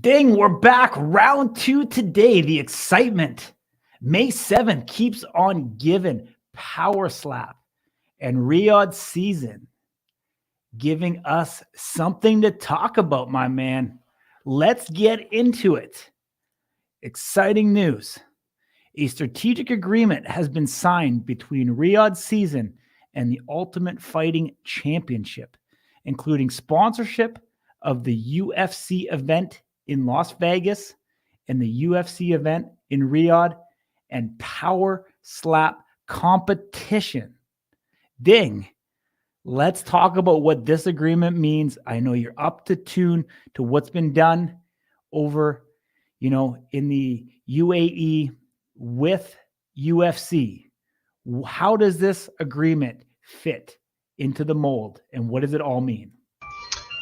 Ding, we're back. Round 2 today. The excitement. May 7th keeps on giving. Power slap and Riyadh season giving us something to talk about, my man. Let's get into it. Exciting news. A strategic agreement has been signed between Riyadh season and the Ultimate Fighting Championship, including sponsorship of the UFC event in Las Vegas and the UFC event in Riyadh and power slap competition. Ding. Let's talk about what this agreement means. I know you're up to tune to what's been done over, in the UAE with UFC. How does this agreement fit into the mold, and what does it all mean?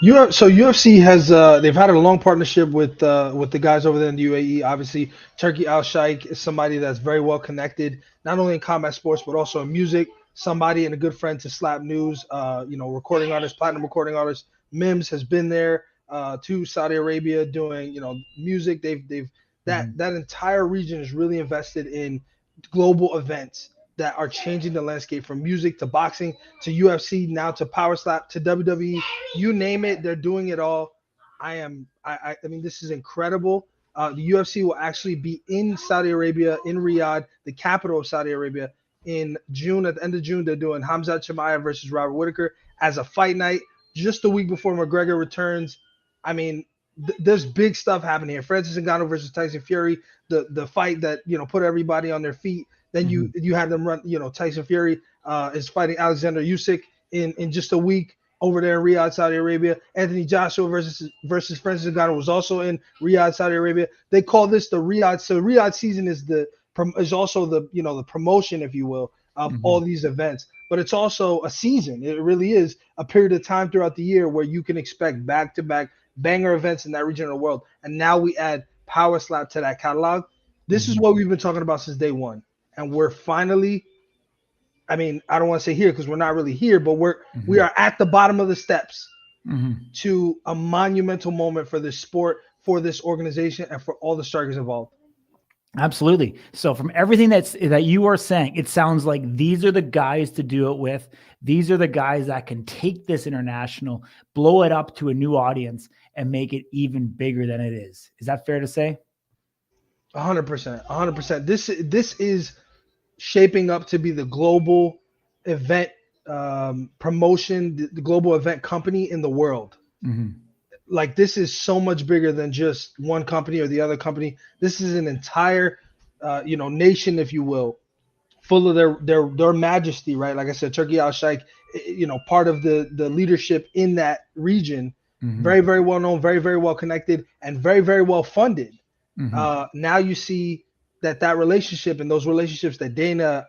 So UFC has they've had a long partnership with the guys over there in the UAE. Obviously, Turkey Al Sheikh is somebody that's very well connected, not only in combat sports but also in music. Somebody and a good friend to Slap News. Recording artist, platinum recording artist Mims has been there to Saudi Arabia doing music. They've that entire region is really invested in global events that are changing the landscape from music to boxing to UFC, now to power slap to WWE. You name it, they're doing it all. I mean, this is incredible. The UFC will actually be in Saudi Arabia, in Riyadh, the capital of Saudi Arabia, in June. At the end of June, they're doing Hamzat Chimaev versus Robert Whitaker as a fight night just a week before McGregor returns. I mean, there's big stuff happening here. Francis Ngannou versus Tyson Fury, the fight that put everybody on their feet. Then you had them run. Tyson Fury is fighting Alexander Usyk in just a week over there in Riyadh, Saudi Arabia. Anthony Joshua versus Francis Ngannou was also in Riyadh, Saudi Arabia. They call this the Riyadh. So Riyadh season is also the promotion, if you will, of all these events. But it's also a season. It really is a period of time throughout the year where you can expect back-to-back banger events in that region of the world. And now we add Power Slap to that catalog. This is what we've been talking about since day one. And we're finally, I mean, I don't want to say here because we're not really here, but we are at the bottom of the steps to a monumental moment for this sport, for this organization, and for all the strikers involved. Absolutely. So from everything that you are saying, it sounds like these are the guys to do it with. These are the guys that can take this international, blow it up to a new audience, and make it even bigger than it is. Is that fair to say? 100%. 100%. This is shaping up to be the global event promotion, the global event company in the world. Like, this is so much bigger than just one company or the other company. This is an entire, nation, if you will, full of their majesty, right? Like I said, Turkey Al Sheikh, part of the leadership in that region, very, very well known, very, very well connected, and very, very well funded. Now you see that relationship and those relationships that Dana,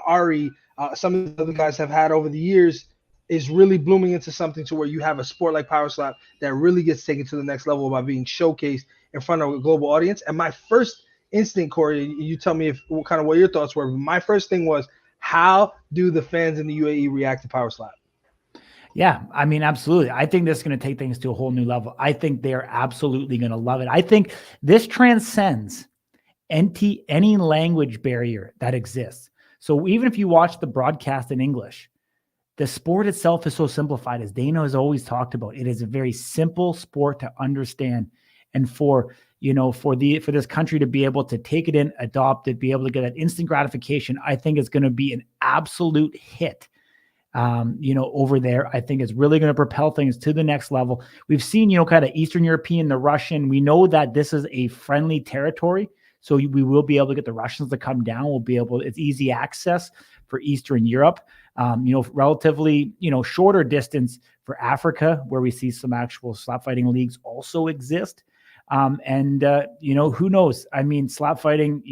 Ari, some of the other guys have had over the years is really blooming into something to where you have a sport like Power Slap that really gets taken to the next level by being showcased in front of a global audience. And my first instinct, Corey, you tell me what your thoughts were. But my first thing was, how do the fans in the UAE react to Power Slap? Yeah, I mean, absolutely. I think this is going to take things to a whole new level. I think they are absolutely going to love it. I think this transcends any language barrier that exists. So even if you watch the broadcast in English, the sport itself is so simplified, as Dana has always talked about. It is a very simple sport to understand. And for this country to be able to take it in, adopt it, be able to get that instant gratification, I think it's going to be an absolute hit. Over there, I think it's really going to propel things to the next level. We've seen, kind of Eastern European, the Russian. We know that this is a friendly territory, so we will be able to get the Russians to come down. It's easy access for Eastern Europe. Relatively, shorter distance for Africa, where we see some actual slap fighting leagues also exist. Who knows? I mean, slap fighting,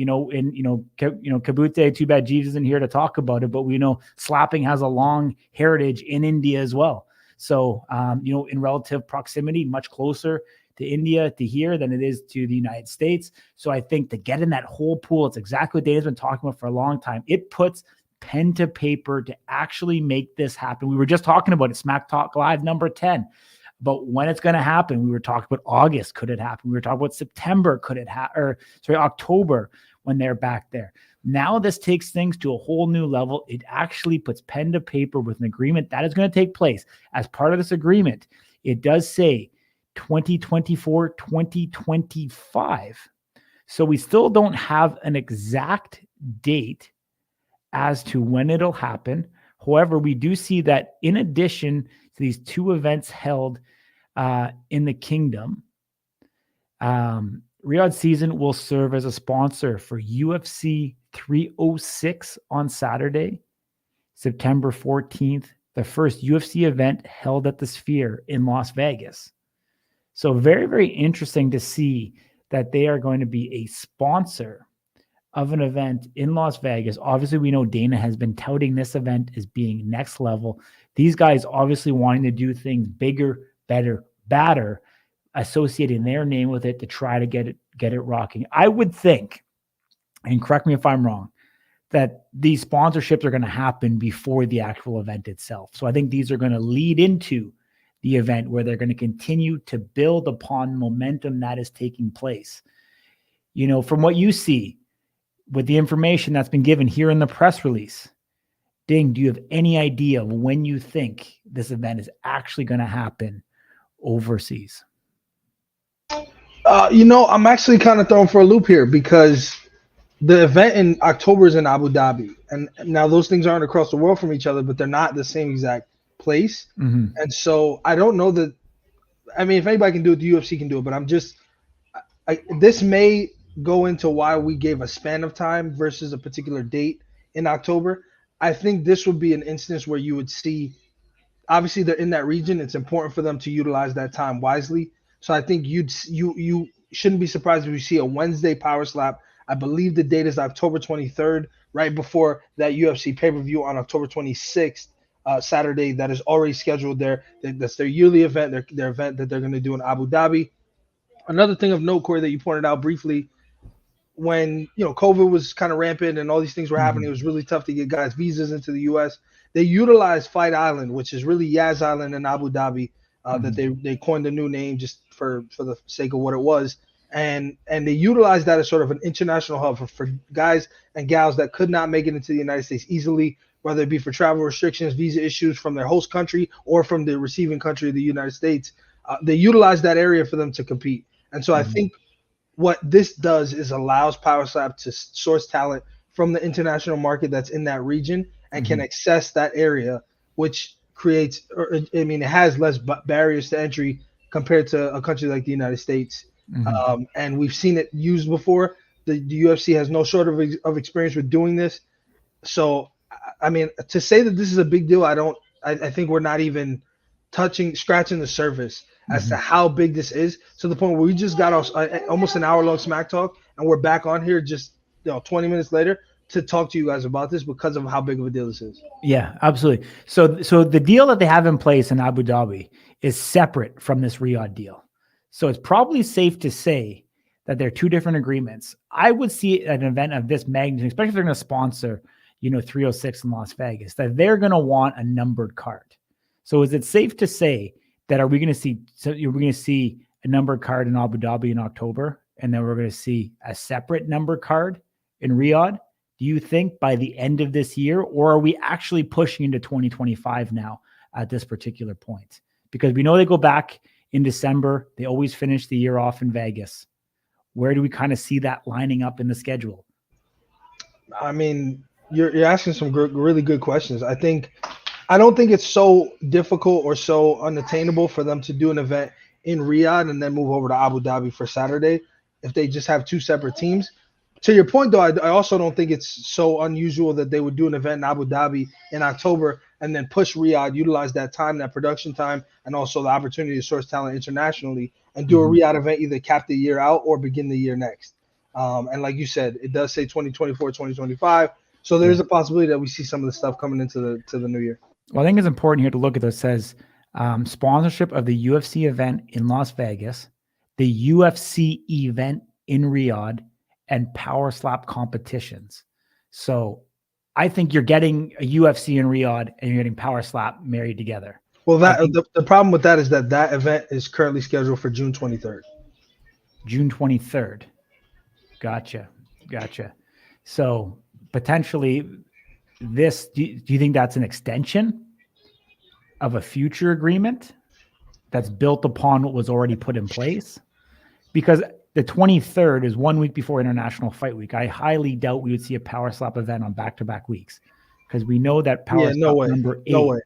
Kabute, too bad Jeeves isn't here to talk about it, but we know slapping has a long heritage in India as well. So, in relative proximity, much closer to India to here than it is to the United States. So I think to get in that whole pool, it's exactly what Dana's been talking about for a long time. It puts pen to paper to actually make this happen. We were just talking about it, Smack Talk Live number 10, But when it's going to happen, we were talking about August. Could it happen? We were talking about September. Could it happen? Or sorry, October when they're back there. Now this takes things to a whole new level. It actually puts pen to paper with an agreement that is going to take place. As part of this agreement, it does say 2024, 2025. So we still don't have an exact date as to when it'll happen. However, we do see that in addition to these two events held in the kingdom, Riyadh Season will serve as a sponsor for UFC 306 on Saturday, September 14th, the first UFC event held at the Sphere in Las Vegas. So very, very interesting to see that they are going to be a sponsor of an event in Las Vegas. Obviously, we know Dana has been touting this event as being next level. These guys obviously wanting to do things bigger, better, badder, associating their name with it to try to get it rocking. I would think, and correct me if I'm wrong, that these sponsorships are going to happen before the actual event itself. So I think these are going to lead into the event where they're going to continue to build upon momentum that is taking place. You know, from what you see with the information that's been given here in the press release, Ding, do you have any idea of when you think this event is actually going to happen overseas? I'm actually kind of thrown for a loop here because the event in October is in Abu Dhabi. And now those things aren't across the world from each other, but they're not the same exact place. Mm-hmm. And so I don't know that. I mean, if anybody can do it, the UFC can do it. But this may go into why we gave a span of time versus a particular date in October. I think this would be an instance where you would see, obviously they're in that region. It's important for them to utilize that time wisely. So I think you shouldn't be surprised if you see a Wednesday power slap. I believe the date is October 23rd, right before that UFC pay-per-view on October 26th, Saturday, that is already scheduled there. That's their yearly event, their event that they're going to do in Abu Dhabi. Another thing of note, Corey, that you pointed out briefly, when COVID was kind of rampant and all these things were happening, it was really tough to get guys visas into the U.S. They utilized Fight Island, which is really Yaz Island in Abu Dhabi, that they coined a new name just for the sake of what it was, and they utilized that as sort of an international hub for guys and gals that could not make it into the United States easily, whether it be for travel restrictions, visa issues from their host country or from the receiving country of the United States. They utilized that area for them to compete, and so I think what this does is allows Power Slap to source talent from the international market that's in that region and can access that area, which creates, it has less barriers to entry compared to a country like the United States. And we've seen it used before. The UFC has no shortage of experience with doing this. So, I mean, to say that this is a big deal, I think we're not even scratching the surface as to how big this is, to the point where we just got almost an hour-long smack talk, and we're back on here just 20 minutes later to talk to you guys about this because of how big of a deal this is. Yeah, absolutely. So the deal that they have in place in Abu Dhabi is separate from this Riyadh deal. So it's probably safe to say that they're two different agreements. I would see an event of this magnitude, especially if they're going to sponsor, 306 in Las Vegas, that they're going to want a numbered card. So is it safe to say that we're going to see a numbered card in Abu Dhabi in October, and then we're going to see a separate number card in Riyadh? Do you think by the end of this year, or are we actually pushing into 2025 now at this particular point? Because we know they go back in December. They always finish the year off in Vegas. Where do we kind of see that lining up in the schedule? I mean, you're asking some really good questions. I don't think it's so difficult or so unattainable for them to do an event in Riyadh and then move over to Abu Dhabi for Saturday if they just have two separate teams. To your point, though, I also don't think it's so unusual that they would do an event in Abu Dhabi in October and then push Riyadh, utilize that time, that production time, and also the opportunity to source talent internationally and do a Riyadh event, either cap the year out or begin the year next. And like you said, it does say 2024, 2025. So there's a possibility that we see some of the stuff coming into the new year. Well, I think it's important here to look at this. It says sponsorship of the UFC event in Las Vegas, the UFC event in Riyadh, and Power Slap competitions. So I think you're getting a UFC in Riyadh and you're getting Power Slap married together. Well, I that think the problem with that is that event is currently scheduled for June 23rd. June 23rd. Gotcha. So potentially this, do you think that's an extension of a future agreement that's built upon what was already put in place? Because the 23rd is 1 week before International Fight Week. I highly doubt we would see a Power Slap event on back-to-back weeks, because we know that Power Yeah, no Slap way. number 8, No way.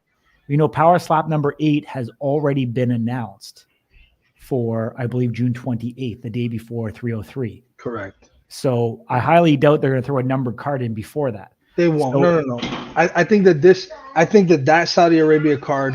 we know Power Slap number 8 has already been announced for, I believe, June 28th, the day before 303. Correct. So I highly doubt they're going to throw a numbered card in before that. They won't. So, No. I think that Saudi Arabia card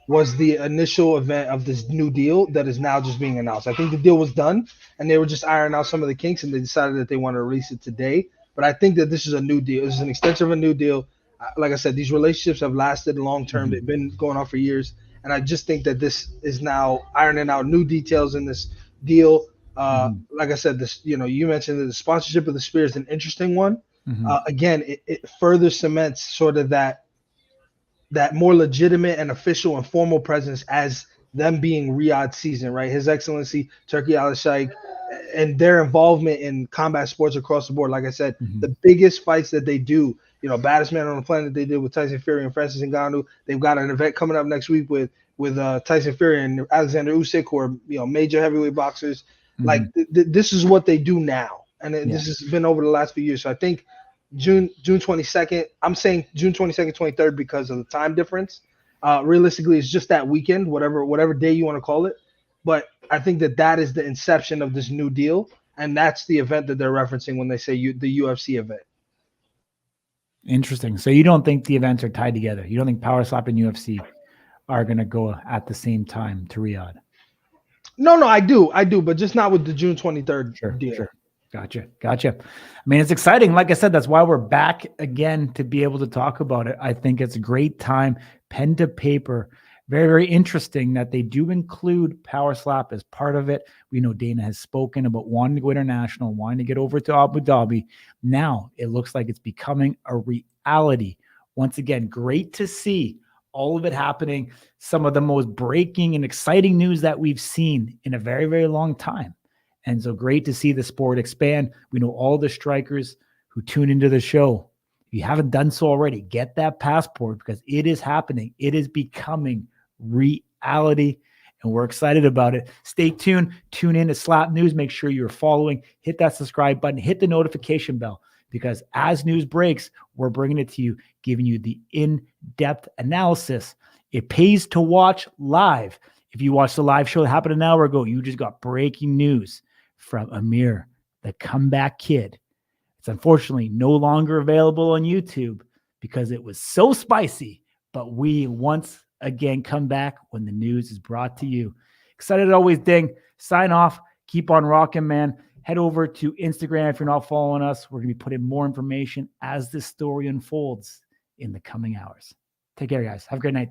was the initial event of this new deal that is now just being announced. I think the deal was done and they were just ironing out some of the kinks and they decided that they want to release it today. But I think that this is a new deal. This is an extension of a new deal. Like I said, these relationships have lasted long term. They've been going on for years. And I just think that this is now ironing out new details in this deal. Like I said, this, you mentioned that the sponsorship of the Spear is an interesting one. Again, it further cements sort of that more legitimate and official and formal presence as them being Riyadh season, right? His Excellency Turki Al-Sheikh and their involvement in combat sports across the board. Like I said, the biggest fights that they do, baddest man on the planet they did with Tyson Fury and Francis Ngannou. They've got an event coming up next week with Tyson Fury and Alexander Usyk, who are major heavyweight boxers. Like this is what they do now, and this has been over the last few years. So I think June 22nd. I'm saying June 22nd, 23rd because of the time difference. Realistically, it's just that weekend, whatever day you want to call it. But I think that is the inception of this new deal, and that's the event that they're referencing when they say the UFC event. Interesting. So you don't think the events are tied together? You don't think Power Slap and UFC are going to go at the same time to Riyadh? No, I do, but just not with the June 23rd deal. Sure. Gotcha. I mean, it's exciting. Like I said, that's why we're back again to be able to talk about it. I think it's a great time, pen to paper. Very, very interesting that they do include Power Slap as part of it. We know Dana has spoken about wanting to go international, wanting to get over to Abu Dhabi. Now it looks like it's becoming a reality. Once again, great to see all of it happening. Some of the most breaking and exciting news that we've seen in a very, very long time. And so great to see the sport expand. We know all the strikers who tune into the show. If you haven't done so already, get that passport because it is happening. It is becoming reality, and we're excited about it. Stay tuned. Tune in to Slap News. Make sure you're following. Hit that subscribe button. Hit the notification bell because as news breaks, we're bringing it to you, giving you the in-depth analysis. It pays to watch live. If you watched the live show that happened an hour ago, you just got breaking news from Amir, the comeback kid. It's unfortunately no longer available on YouTube because it was so spicy, but we once again come back when the news is brought to you. Excited always, Ding. Sign off. Keep on rocking, man. Head over to Instagram if you're not following us. We're going to be putting more information as this story unfolds in the coming hours. Take care, guys. Have a great night. Ding.